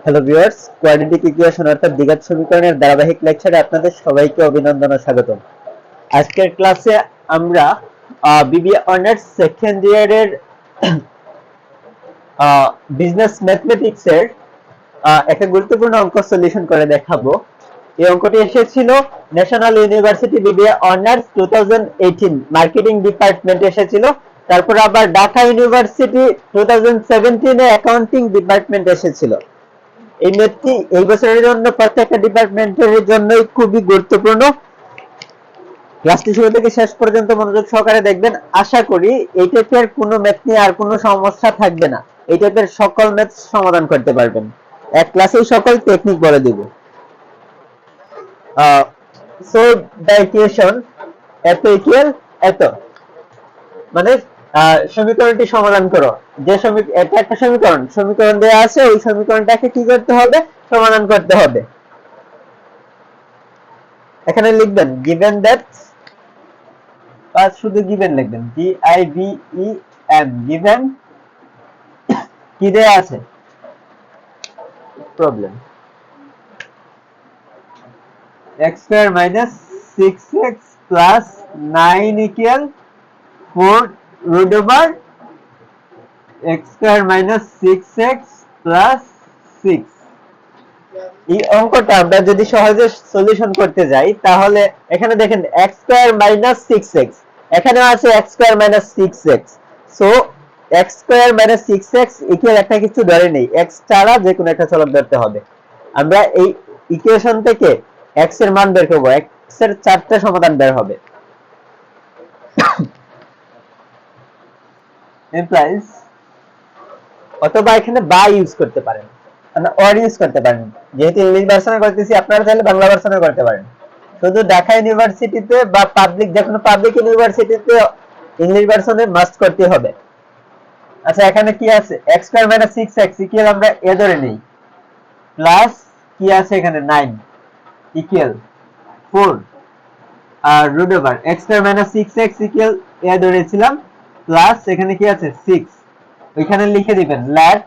Hello viewers, quadratic equation অর্থাৎ দ্বিঘাত সমীকরণের ধারাবাহিক লেকচারে আপনাদের সবাইকে অভিনন্দন ও স্বাগতম। আজকের ক্লাসে আমরা বিবিএ অনার্স সেকেন্ড ইয়ারের বিজনেস ম্যাথমেটিক্স এর একটা গুরুত্বপূর্ণ অঙ্ক সলিউশন করে দেখাবো। এই অঙ্কটি এসেছিল national university BBA honours 2018 marketing ডিপার্টমেন্টে এসেছিল। তারপর আবার ঢাকা ইউনিভার্সিটি 2017 এ অ্যাকাউন্টিং ডিপার্টমেন্ট এসেছিল। এই ম্যাথটি এই বছরের জন্য প্রত্যেকটা ডিপার্টমেন্টের জন্যই খুবই গুরুত্বপূর্ণ। ক্লাসটি শুরু থেকে শেষ পর্যন্ত মনোযোগ সহকারে দেখবেন। আশা করি এই টাইপের কোনো ম্যাথ নিয়ে আর কোনো সমস্যা থাকবে না। এই টাইপের সকল ম্যাথ সমাধান করতে পারবেন। এক ক্লাসেই সকল টেকনিক বলে দিব। সো দ্য ইকুয়েশন এত ইকুয়াল এত, মানে সমীকরণটি সমাধান করো। যে এটা একটা সমীকরণ দেওয়া আছে, ওই সমীকরণটাকে কি করতে হবে? সমাধান করতে হবে। এখানে লিখবেন given that, বা শুধু given লিখবেন, given, given কি দেয়া আছে? Problem x square minus 6x plus 9 equal 4 root over x square minus 6x plus 6। এই অঙ্কটা আমরা যদি সহজে সলিউশন করতে যাই তাহলে এখানে দেখেন x square minus 6x, এখানে আছে x square minus 6x। So x square minus 6x equal একটা কিছু ধরে নেই, x ছাড়া যে কোনো একটা চলক ধরতে হবে। আমরা এই ইকুয়েশন থেকে x এর মান বের করব, x এর চারটা সমাধান বের হবে। implies, অথবা এখানে বা ইউজ করতে পারেন, মানে অর ইউজ করতে পারেন। যেহেতু ইংলিশ ভার্সনে করতেছি, আপনারা চাইলে বাংলা ভার্সনে করতে পারেন। শুধু ঢাকা ইউনিভার্সিটিতে বা পাবলিক, যে কোনো পাবলিক ইউনিভার্সিটিতে ইংলিশ ভার্সনে মাস্ট করতে হবে। আচ্ছা, এখানে কি আছে? x square minus 6x equal আমরা এ ধরে নেই, প্লাস কি আছে এখানে 9 ইকুয়াল 4 আর root over x square minus 6x equal এ ধরেছিলাম, প্লাস এখানে কি আছে 6, ওইখানে লিখে দিবেন let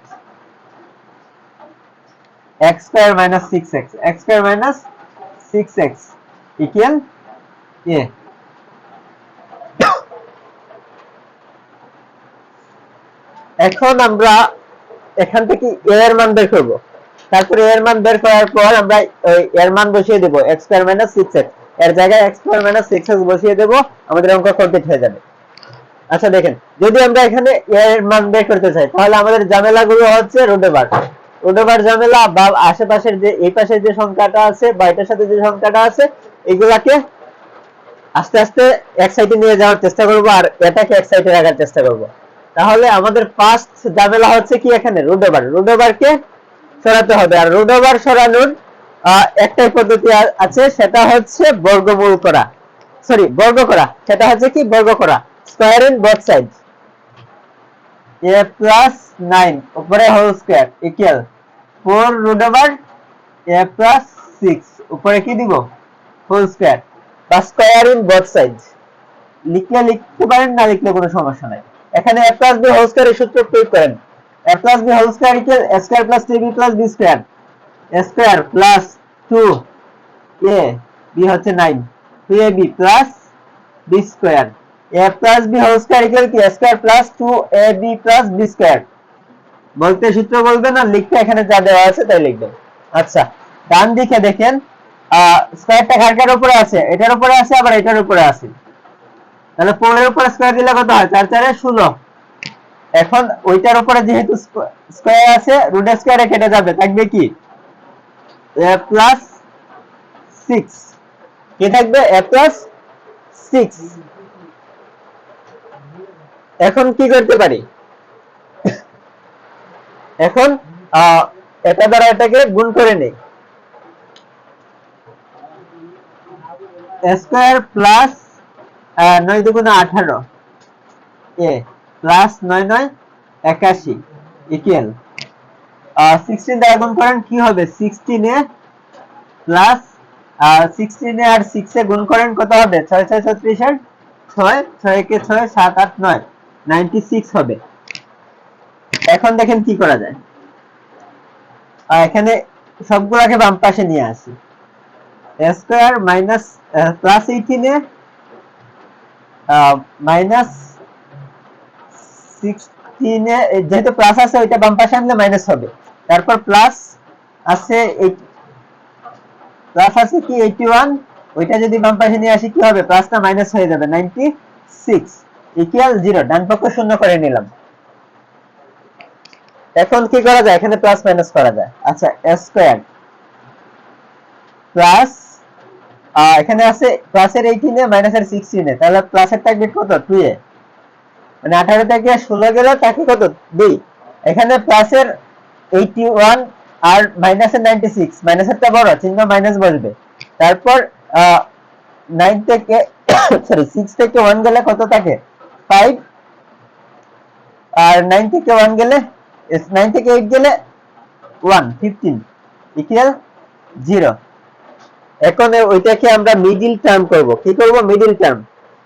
x square minus 6x, x square minus 6x equal a। এখন আমরা এখান থেকে a এর মান বের করব। তারপরে a এর মান বের করার পর আমরা ওই এর মান বসিয়ে দেব, x square minus 6x এর জায়গায় x square minus 6x বসিয়ে দেব, আমাদের অঙ্ক কমপ্লিট হয়ে যাবে। আচ্ছা দেখেন, যদি আমরা এখানে a এর মান বের করতে চাই তাহলে আমাদের ঝামেলাগুলো হচ্ছে রুট ওভার ঝামেলা, বা আশেপাশের যে এই পাশের যে সংখ্যাটা আছে বা এটার সাথে যে সংখ্যাটা আছে এগুলাকে আস্তে আস্তে এক সাইডে নিয়ে যাওয়ার চেষ্টা করব, আর এটাকে এক সাইডে রাখার চেষ্টা করব। তাহলে আমাদের ফার্স্ট ঝামেলা হচ্ছে কি, এখানে রুট ওভারকে সরাতে হবে। আর রুট ওভার সরানোর একটাই পদ্ধতি আছে, সেটা হচ্ছে বর্গ করা, সেটা হচ্ছে কি বর্গ করা, square in both sides. a plus 9 উপরে whole square equal 4 root over a plus 6 উপরে কি দিব? হোল স্কয়ার, বা স্কয়ার ইন বোথ সাইডস। লিখতে পারেন, না লিখলে কোনো সমস্যা নাই। এখানে a plus b হোল স্কয়ারের সূত্র প্রয়োগ করেন। a plus b whole square equal a square plus 3b plus b square, a square plus 2a b হচ্ছে 9 2ab plus b square. a plus b whole square equal কি a square plus 2ab plus b square. বলতে সূত্র বলবেন, আর লিখতে এখানে যা দেওয়া আছে তাই লিখবেন। আচ্ছা, ডান দিকে দেখেন স্কয়ারটা কার উপরে আছে? এটার উপরে আছে, আবার এটার উপরে আছে। তাহলে 4 এর উপরে স্কয়ার দিলে কত হয়? 4 4 16। এখন ওইটার উপরে যেহেতু স্কয়ার আছে, রুট স্কয়ারে কেটে যাবে, থাকবে কি a প্লাস 6, কি থাকবে? a plus 6। এখন কি করতে পারি? এখন এটা দ্বারা এটাকে গুণ করে নেই, স্কয়ার প্লাস 9 দুগুণে 18 a প্লাস 9 9 81 ইকুয়াল 16 দ্বারা গুণ করেন, কি হবে? 16a প্লাস 16 এ আর 6 এ গুণ করেন, কত হবে? 6 6 36 এর 6 6 কে 6 7 8 9 96 হবে। এখন দেখেন কি করা যায়। এখানে সবগুলোকে বাম পাশে নিয়ে আসি। a square minus plus 18 A minus 16 এ যেহেতু প্লাস আছে ওইটা বাম পাশে আনলে মাইনাস হবে। তারপর প্লাস আছে প্লাস আছে কি 81, ওইটা যদি বাম পাশে নিয়ে আসি কি হবে, প্লাসটা মাইনাস হয়ে যাবে 96 ইকুয়াল 0। ডান পক্ষ শূন্য করে নিলাম। এখন কি করা যায়, এখানে প্লাস মাইনাস করা যায়। আচ্ছা a স্কয়ার প্লাস এখানে আছে প্লাসের 18 এ মাইনাসের 16 এ, তাহলে প্লাসের থাকবে কত 2 এ, মানে 18 থেকে 16 গেলে থাকে কত 2। এখানে প্লাসের 81 আর মাইনাসের 96, মাইনাসেরটা বড়, চিহ্ন মাইনাস বসবে। তারপর 9 থেকে সরি 6 থেকে 1 গেলে কত থাকে 5, আর 9 থেকে 1 গেলে 9 থেকে 8 গেলে 1 15 ইকুয়াল 0। এখন ওইটাকে আমরা মিডিল টার্ম করব। কি করব, মিডিল টার্ম।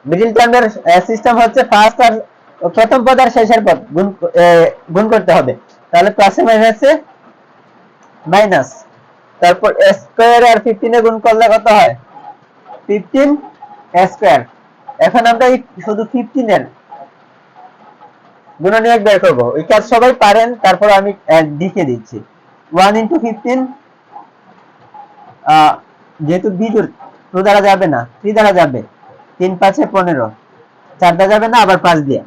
মিডিল টার্মের সিস্টেম হচ্ছে ফার্স্ট আর প্রথম পদ আর শেষের পদ গুণ করতে হবে। তাহলে প্লাসে মাইনাসে মাইনাস, তারপর a স্কয়ার আর 15 এ গুণ করলে কত হয় 15 a স্কয়ার। এখন আমরা শুধু 15 এর গুণনীয়ক বের করব। এই কাজ সবাই পারেন, তারপর আমি লিখে দিচ্ছি। 1 * 15 যেহেতু বিজোড় 2 দ্বারা যাবে না, 3 দ্বারা যাবে, 3 5 এ 15, 4 দ্বারা যাবে না, আবার 5 দিয়ে।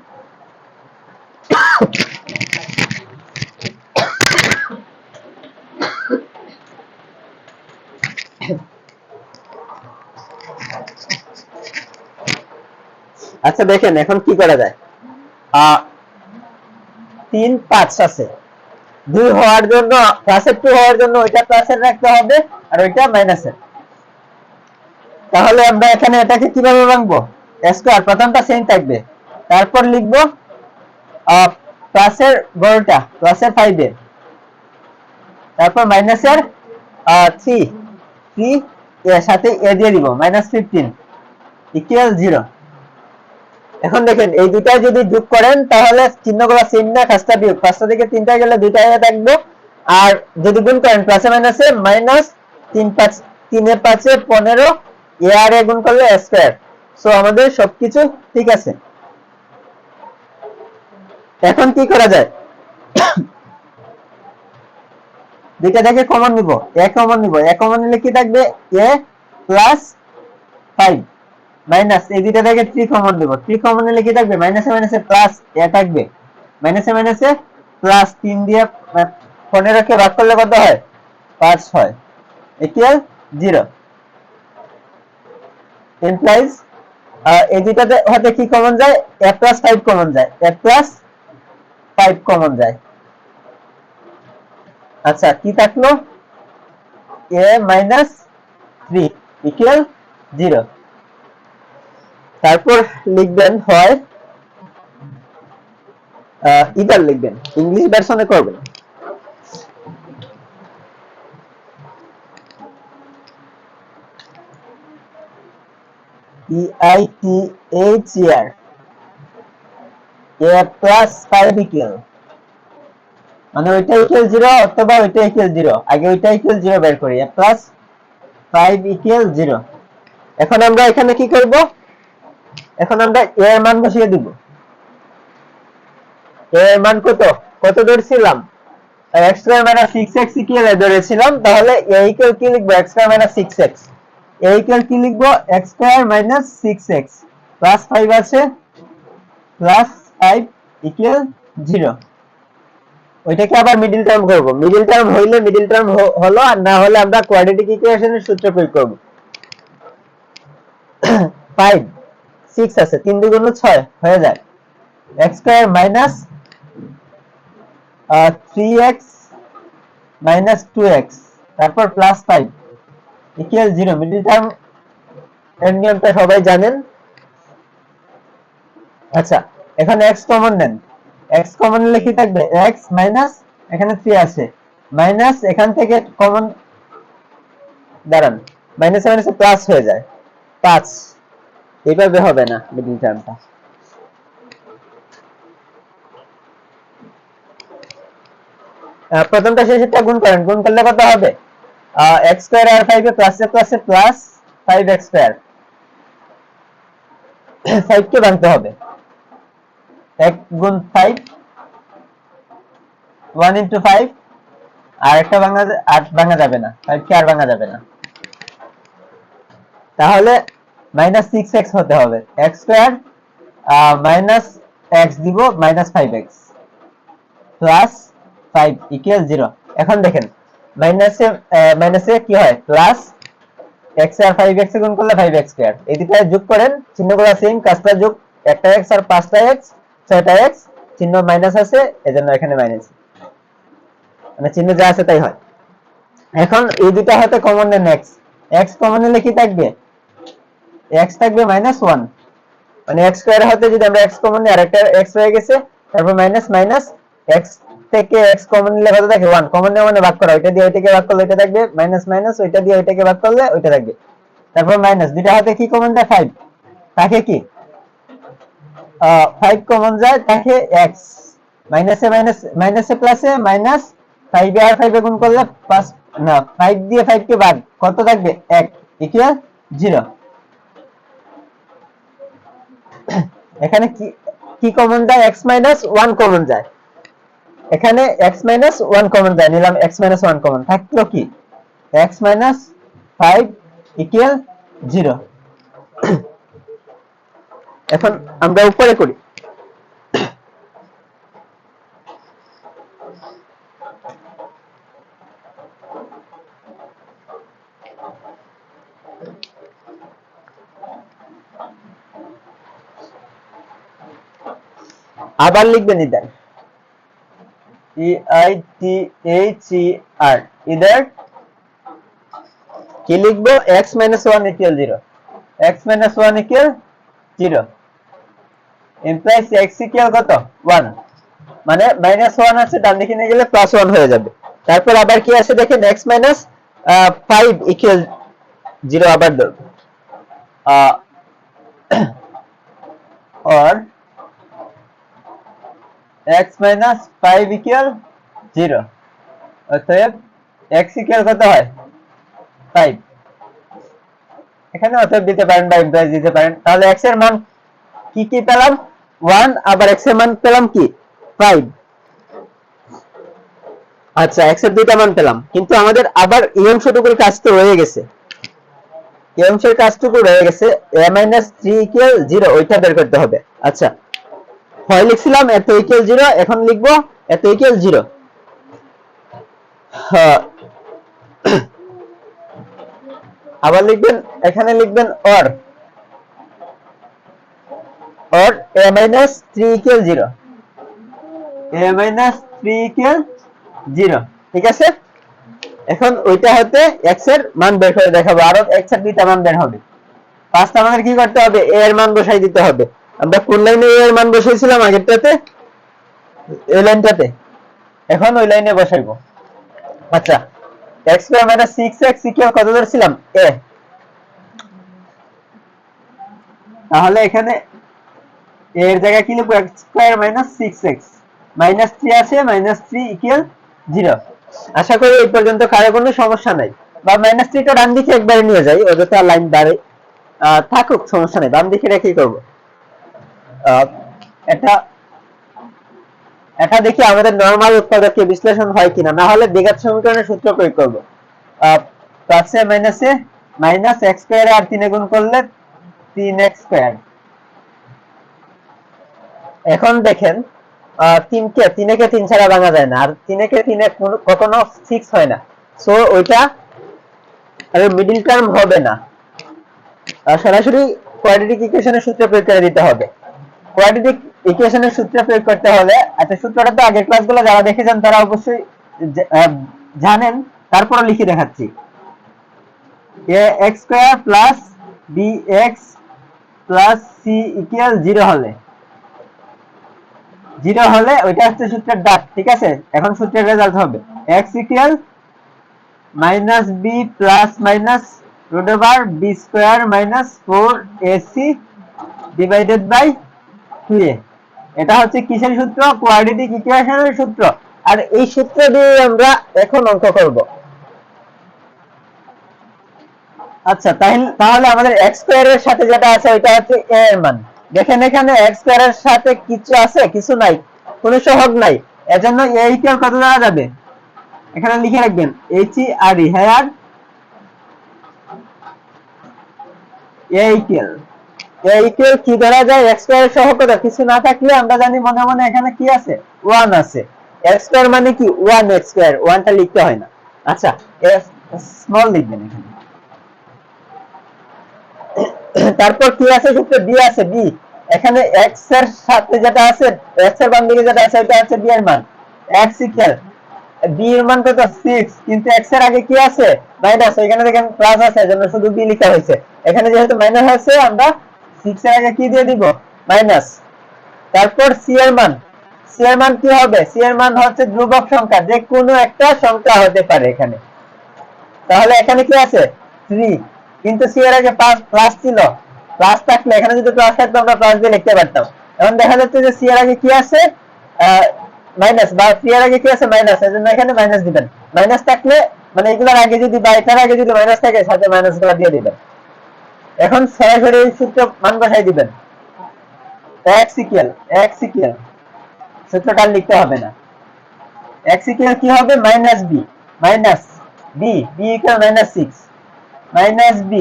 আচ্ছা দেখেন এখন কি করা যায়। 3 5 আছে, 2 হওয়ার জন্য প্লাসের 2 হওয়ার জন্য ওইটা প্লাসের রাখতে হবে আর ওইটা মাইনাসের। তাহলে আমরা এখানে এটাকে কিভাবে ভাঙবো, a স্কয়ার প্রথমটা সেম থাকবে, তারপর লিখবো প্লাসের বড়টা প্লাসের 5 এ, তারপর মাইনাসের 3 এর সাথে a দিয়ে দিব -15 ইকুয়াল 0। এখন দেখেন এই দুটা যদি যোগ করেন তাহলে চিহ্নগুলো সেম না, পাঁচটা বিয়োগ, পাঁচটা থেকে তিনটা গেলে দুইটা থাকবে। আর যদি গুণ করেন প্লাসে মাইনাসে মাইনাস 3 5 3 এ 5 এ 15 এ আর এ গুণ করলে a স্কয়ার। সো আমাদের সবকিছু ঠিক আছে। এখন কি করা যায়, দুইটা থেকে কমন নিব, a কমন নিব, a কমন নিলে কি থাকবে a প্লাস 5 মাইনাস এই দুইটা থেকে 3 কমন নিব, 3 কমন নিলে কি থাকবে মাইনাসে মাইনাসে প্লাস a থাকবে, মাইনাসে মাইনাসে প্লাস 3 দিয়ে 15 কে ভাগ করলে কত হয় 5 হয় ইকুয়াল 0। ইমপ্লাইজ এই দুইটাতে হতে কি কমন যায়, a প্লাস 5 কমন যায়, a প্লাস 5 কমন যায়। আচ্ছা কি থাকলো a মাইনাস 3 ইকুয়াল 0। তারপর লিখবেন হয় ইদার লিখবেন, ইংলিশ ভার্সনে করবেন EITHER a প্লাস 5 ইকুয়াল, মানে ওইটা ইকুয়াল 0 অথবা ওইটা ইকুয়াল 0, আগে ওইটা ইকুয়াল 0 বের করি, a প্লাস 5 ইকুয়াল 0। এখন আমরা এখানে কি করব, এখন আমরা a এর মান বসিয়ে দিব। a এর মান কত কত ধরেছিলাম, x square minus 6x equal ধরেছিলাম, তাহলে a ইকুয়াল কি লিখবো x square minus 6x, a equal কি লিখবো x square minus 6x plus 5 আছে প্লাস 5 ইকুয়াল 0। ওইটাকে আবার মিডল টার্ম করব, মিডল টার্ম হইলে মিডল টার্ম হলো, আর না হলে আমরা কোয়াড্রেটিক ইকুয়েশনের সূত্র প্রয়োগ করব। 5 6 আছে, 3 × 2 = 6 হয়ে যায় x square minus 3x minus 2x তারপর প্লাস 5 ইকুয়াল 0। মিডল টার্ম এর নিয়মটা সবাই জানেন। আচ্ছা এখানে x কমন নেন, x কমন নিলে কি থাকবে x মাইনাস এখানে 3 আছে মাইনাস এখান থেকে কমন দাঁড়ান, মাইনাস মাইনাসে প্লাস হয়ে যায় 5, এইভাবে হবে না মিডল টার্মটা। প্রথমটা শেষেরটা গুণ করেন, গুণ করলে কত হবে? x স্কয়ার আর 5 এ প্লাসে প্লাসে প্লাস 5x স্কয়ার, 5 কে ভাঙতে হবে, 1 গুণ 5 1 ইনটু 5, আর একটা ভাঙা যাবে না, 5 কে আর ভাঙা যাবে না, তাহলে -6x হতে হবে। x স্কয়ার মাইনাস x দিব -5x প্লাস 5 ইকুয়াল 0। এখন দেখেন মাইনাসে কি হয়, প্লাস x আর 5x গুণ করলে 5x স্কয়ার, এই দুটো যোগ করেন, চিহ্নগুলো সেম, কাজটা যোগ, একটা x আর 5টা x 6টা x, চিহ্ন মাইনাস আছে এজন্য এখানে মাইনাস, মানে চিহ্ন যা আছে তাই হয়। এখন এই দুটো হাতে কমন নেন, x কমন নিলে কি থাকবে, x থাকবে -1, মানে x স্কয়ার হাতে যদি আমরা x কমন নিই, আরেকটা x হয়ে গেছে, তারপর মাইনাস মাইনাস x থেকে x কমন নিলে কত থাকে, 1 কমন নেওয়া মানে ভাগ করা, ওইটা দিয়ে ওইটাকে ভাগ করলে ওইটা থাকবে, মাইনাস মাইনাস ওইটা দিয়ে ওইটাকে ভাগ করলে ওইটা থাকবে, তারপর মাইনাস, দুইটা হাতে কি কমন যায়, 5 থাকে কি 5 কমন যায়, থাকে x, মাইনাসে মাইনাস মাইনাসে প্লাসে মাইনাস, 5 এ আর 5 এ গুণ করলে 5, না 5 দিয়ে 5 কে ভাগ, কত থাকবে 1 ইকুয়াল 0। এখানে কি কি কমন যায়, x 1 কমন যায়, এখানে x 1 কমন যায়, নিলাম x 1 কমন, থাকলো কি x 5 ইকুয়াল 0। এখন আমরা উপরে করি, আবার লিখবেন ইদার, EITHER, ইদার কি লিখবো, x 1 equal 0, x 1 equal 0 implies x equal কত 1, মানে -1 আছে, ডান দিকে নিয়ে গেলে +1 হয়ে যাবে। তারপর আবার কি আছে দেখেন, x 5 ইকুয়াল 0 আবার ধরব, or x 5 ইকুয়াল 0, অতএব x ইকুয়াল কত হয় 5, এখানে অতএব দিতে পারেন বা ইমপ্লাইজ দিতে পারেন। তাহলে x এর মান কি কি পেলাম, 1, আবার x এর মান পেলাম কি 5। আচ্ছা, x এর দুইটা মান পেলাম, কিন্তু আমাদের আবার এই অংশটুকুর কাজ তো রয়ে গেছে, এই অংশের কাজটুকু রয়ে গেছে, a 3 ইকুয়াল 0, ওইটা বের করতে হবে। আচ্ছা, হয় লিখছিলাম এত ইকুয়াল 0, এখন লিখবো এত ইকুয়াল 0, আবার লিখবেন, এখানে লিখবেন or a 3 equal 0, a 3 equal 0, ঠিক আছে। এখন ওইটা হতে x এর মান বের করে দেখাবো, আরো x এর দুইটা মান বের হবে। ফার্স্ট আমাদের কি করতে হবে, a এর মান বসাই দিতে হবে। আমরা কোন লাইনে a এর মান বসাইছিলাম, আগেরটাতে এই লাইনটাতে, এখন ওই লাইনে বসাইবো। আচ্ছা, x স্কয়ার 6x ইকুয়াল কত ধরছিলাম, a, তাহলে এখানে a এর জায়গায় কি লিখবো, x স্কয়ার 6x, -3 আছে, -3 ইকুয়াল 0। আশা করি এই পর্যন্ত কারো কোনো সমস্যা নাই, বা -3 টা ডান দিকে একবারে নিয়ে যাই, অযথা লাইন দাঁড়ে থাকুক, সমস্যা নেই, বাম দিকে রেখেই করব। এটা এটা দেখি আমাদের নরমাল উৎপাদকে বিশ্লেষণ হয় কিনা, না হলে দ্বিঘাত সমীকরণের সূত্র প্রয়োগ করব। প্লাসে মাইনাসে মাইনাস x স্কয়ার আর 3 গুণ করলে 3x স্কয়ার। এখন দেখেন 3 কে 3 ছাড়া ভাঙা যায় না, আর 3 কে 3 কখনো 6 হয় না, সো ওইটা আর মিডল টার্ম হবে না, সরাসরি কোয়াড্রেটিক ইকুয়েশনের সূত্র প্রয়োগ করে দিতে হবে। কোয়াড্রেটিক ইকুয়েশনের সূত্র প্রয়োগ করতে হলে, আচ্ছা সূত্রটা তো আগের ক্লাসগুলো যারা দেখেছেন তারা অবশ্যই জানেন, তারপর লিখে দেখাচ্ছি। ax square plus bx plus c equal 0 হলে, 0 হলে ওইটা হচ্ছে সূত্রের ডাক, ঠিক আছে। এখন সূত্রের রেজাল্ট হবে x equal minus b plus minus root over b square minus 4ac divided by 2a। এটা হচ্ছে কিসের সূত্র, কোয়াড্রেটিক ইকুয়েশনের সূত্র। আর এই সূত্র দিয়ে আমরা এখন অঙ্ক করব। আচ্ছা, তাহলে আমাদের x স্কয়ারের সাথে যেটা আছে ওইটা হচ্ছে a এর মান। দেখেন এখানে x স্কয়ারের সাথে কিছু আছে? কিছু নাই, কোনো সহগ নাই। এজন্য a ইকুয়াল কত দ্বারা যাবে? এখানে লিখে রাখবেন h e r e, হ্যাঁ, আর a ইকুয়াল কি ধরা যায়? x স্কয়ারের সহগ কত? কিছু না থাকলে আমরা জানি মনে মনে এখানে কি আছে? 1 আছে। x স্কয়ার মানে কি 1 x স্কয়ার, 1 টা লিখতে হয় না। আচ্ছা, স্মল লিখবেন এখানে। তারপর কি আছে? সূত্র b আছে, b। এখানে x এর সাথে যেটা আছে, x এর বাম দিকে যেটা আছে এটা হচ্ছে b এর মান। x ইকুয়াল b এর মান কত? 6, কিন্তু x এর আগে কি আছে? মাইনাস। এখানে দেখেন প্লাস আছে, এজন্য শুধু b লেখা হয়েছে। এখানে যেহেতু মাইনাস আছে, আমরা 6 এর আগে কি দিয়ে দিব? মাইনাস। তারপর c এর মান, c এর মান কি হবে? c এর মান হচ্ছে ধ্রুবক সংখ্যা, যে কোনো একটা সংখ্যা হতে পারে এখানে। তাহলে এখানে কি আছে? 3, কিন্তু সি এর আগে প্লাস ছিল। প্লাস থাকলে, এখানে যদি প্লাস থাকতো আমরা প্লাস দিয়ে লিখতে পারতাম। এখন দেখা যাচ্ছে যে সি এর আগে কি আছে? মাইনাস, বা সি এর আগে কি আছে? মাইনাস, এজন্য এখানে মাইনাস দিবেন। মাইনাস থাকলে মানে এগুলোর আগে যদি বা এটার আগে যদি মাইনাস থাকে, সাথে মাইনাস গুলো দিয়ে দিবেন। এখন সরাসরি এই সূত্র মান বসাই দিবেন। x ইকুয়াল সূত্রটা লিখতে হবে না। x ইকুয়াল কি হবে? Minus b, minus b, b equal minus 6, minus b,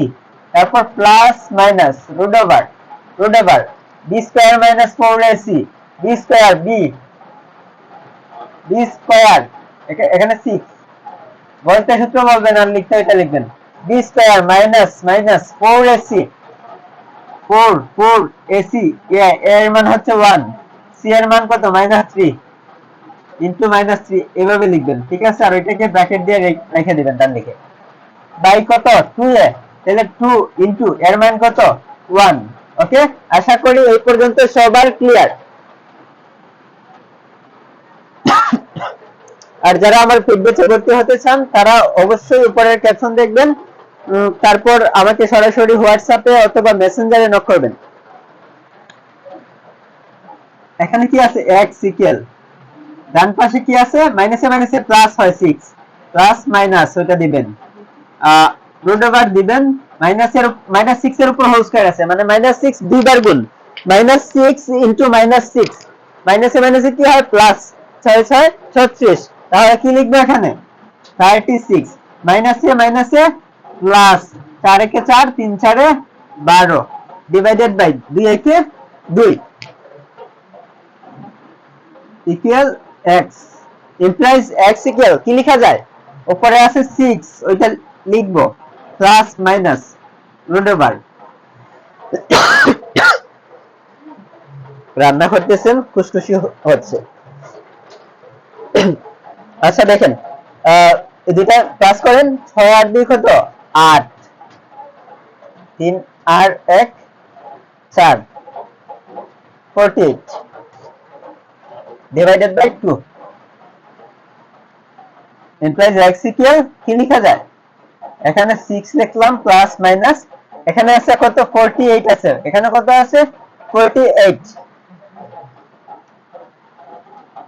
তারপর plus minus root over b square minus 4ac, b square b square, এখানে 6, বলতে সূত্র বলবেন আর লিখতে এটা লিখবেন। b square minus minus 4ac, 4ac, a এর মান হচ্ছে 1, c এর মান কত? মাইনাস 3 ইনটু মাইনাস 3, এভাবে লিখবেন, ঠিক আছে? আর ওইটাকে ব্র্যাকেট দিয়ে রেখে দিবেন ডান দিকে। বাই কত? 2a, তাহলে 2 ইনটু এর মান কত? 1। ওকে, আশা করি এই পর্যন্ত সবার ক্লিয়ার। আর যারা আমার ফিডব্যাকে ভর্তি হতে চান তারা অবশ্যই উপরের ক্যাপশন দেখবেন, তারপর আমাকে সরাসরি হোয়াটসঅ্যাপে অথবা মেসেঞ্জারে নক করবেন। এখানে কি আছে? x ইকুয়াল, ডান পাশে কি আছে? মাইনাসে মাইনাসে প্লাস হয় 6, প্লাস মাইনাস ওটা দিবেন, রুট ওভার দিবেন। মাইনাস 6 এর উপর হোল স্কয়ার আছে, মানে মাইনাস 6 দুইবার গুণ, মাইনাস 6 ইনটু মাইনাস 6, মাইনাসে মাইনাসে কি হয়? প্লাস, 6 6 36, তাহলে কি লিখবো এখানে? 36, মাইনাসে মাইনাসে প্লাস, 4 একে 4, 3 4 12, ডিভাইডেড বাই 2 একে 2, equal x, implies x equal কি লেখা যায়? উপরে আছে 6, ওইটা লিখবো প্লাস মাইনাস রুট ওভার। রান্না করতেছেন, খুশখুশি হচ্ছে। আচ্ছা দেখেন, দুইটা প্লাস করেন, 6 আর 2 কত? 8, 3 আর 1 4, 48 divided by 2, implies x equal কি লেখা যায়? এখানে 6 লিখলাম প্লাস মাইনাস, এখানে আছে কত? 48 আছে, এখানে কত আছে? 48,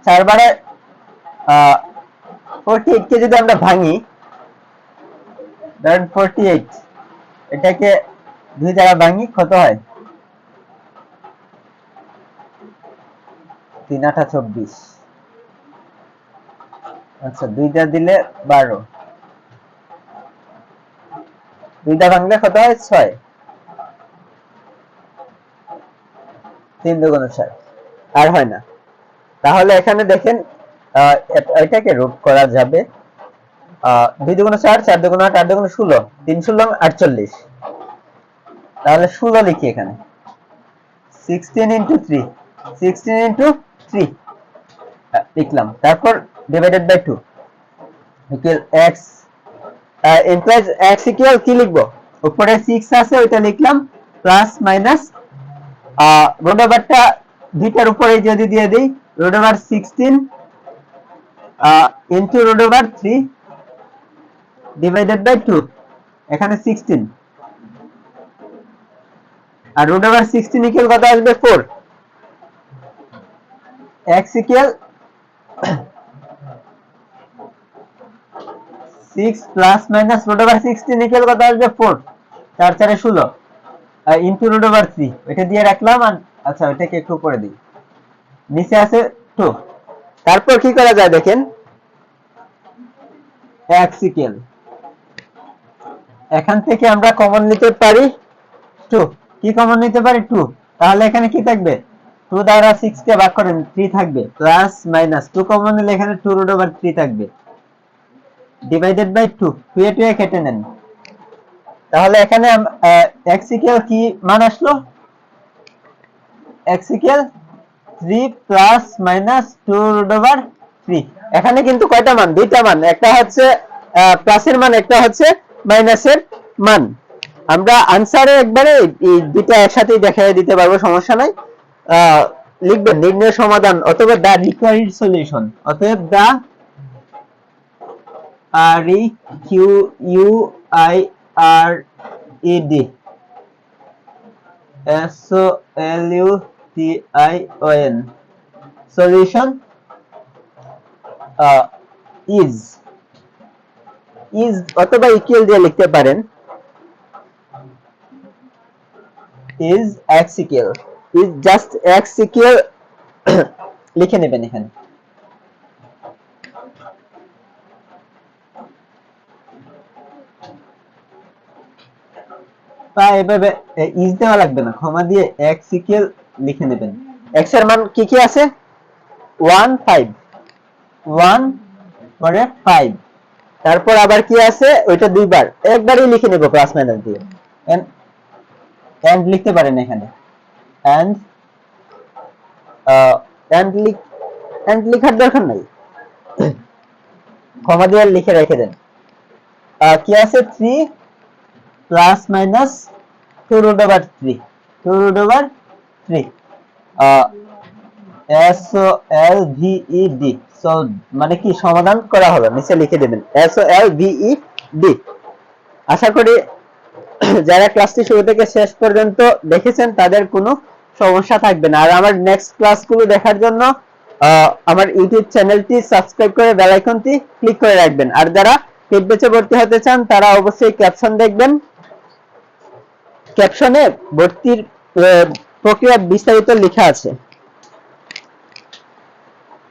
4 বারে 48 কে যদি আমরা ভাঙি, ধরেন 48 এটাকে 2 দ্বারা ভাঙি, কত হয়? 3 8 24, আচ্ছা 2 দ্বারা দিলে 12, 2 দ্বারা ভাঙলে কত হয়? 6, 3 2 6, আর হয় না। তাহলে এখানে দেখেন এটাকে রুট করা যাবে, 2 2 4, 4 2 8, 8 2 16, 3 16 48, তাহলে 16 লিখি এখানে। 16 ইনটু 3, 16 ইনটু 3 লিখলাম, তারপর divided by 2 equal x, implies x equal কি লিখবো? উপরে 6 আছে ওইটা লিখলাম, প্লাস মাইনাস রুট ওভারটা দুইটার উপরে যদি দিয়ে দেই, root over 16 into root over 3 divided by 2, এখানে 16, আর রুট ওভার 16 ইকুয়াল কত আসবে? 4। x equal 6 plus minus root over 16 equal কত আসবে 4, 4 4 এ 16 ইনটু রুট ওভার 3, এটা দিয়ে রাখলাম। আর আচ্ছা এটাকে একটু করে দিই, নিচে আছে 2। তারপর কি করা যায় দেখেন, x ইকুয়াল, এখান থেকে আমরা কমন নিতে পারি 2। কি কমন নিতে পারি 2, তাহলে এখানে কি থাকবে 2 দ্বারা 6 কে ভাগ করেন 3 থাকবে, প্লাস মাইনাস 2 কমন নিলে এখানে 2 রুট ওভার 3 থাকবে, ডিভাইডেড বাই 2, 2 এ 2 এ কেটে নেন। তাহলে এখানে x ইকুয়াল কি মান আসলো, x equal 3 plus minus 2 root over 3। এখানে কিন্তু কয়টা মান, দুইটা মান, একটা হচ্ছে প্লাসের মান, একটা হচ্ছে মাইনাসের মান। আমরা আনসারে একবারে এই দুইটা একসাথেই দেখাই দিতে পারবো, সমস্যা নাই। লিখবেন নির্ণয় সমাধান অথবা দা রিকোয়ার্ড সলিউশন, অতএব দা REQUIRED SOLUTION solution is অথবা ইকুয়াল দিয়ে লিখতে পারেন, is x equal, is just x equal লিখে নেবেন এখানে। এভাবে ইজ দেওয়া লাগবে না, ক্ষমা দিয়ে x ইকুয়াল লিখে নেবেন। x এর মান কি কি আছে 1 5, 1 পরে 5, তারপর আবার কি আছে ওইটা দুইবার, একবারই লিখে নেব প্লাস মাইনাস দিয়ে। এন্ড লিখতে পারেন এখানে, এন্ড লিখার দরকার নাই, ক্ষমা দিয়ে লিখে রেখে দেন। কি আছে 3 plus minus 2 root over 3, 2 root over 3, SOLVED, solve মানে কি সমাধান করা হবে, নিচে লিখে দেবেন SOLVED। আশা করি যারা ক্লাসটি শুরু থেকে শেষ পর্যন্ত দেখেছেন তাদের কোনো সমস্যা থাকবে না। আর আমার নেক্সট ক্লাসগুলো দেখার জন্য আমার ইউটিউব চ্যানেলটি সাবস্ক্রাইব করে বেল আইকনটি ক্লিক করে রাখবেন। আর যারা পেড ব্যাচে ভর্তি হতে চান তারা অবশ্যই ক্যাপশন দেখবেন, ক্যাপশনে ভর্তির প্রক্রিয়া বিস্তারিত লেখা আছে।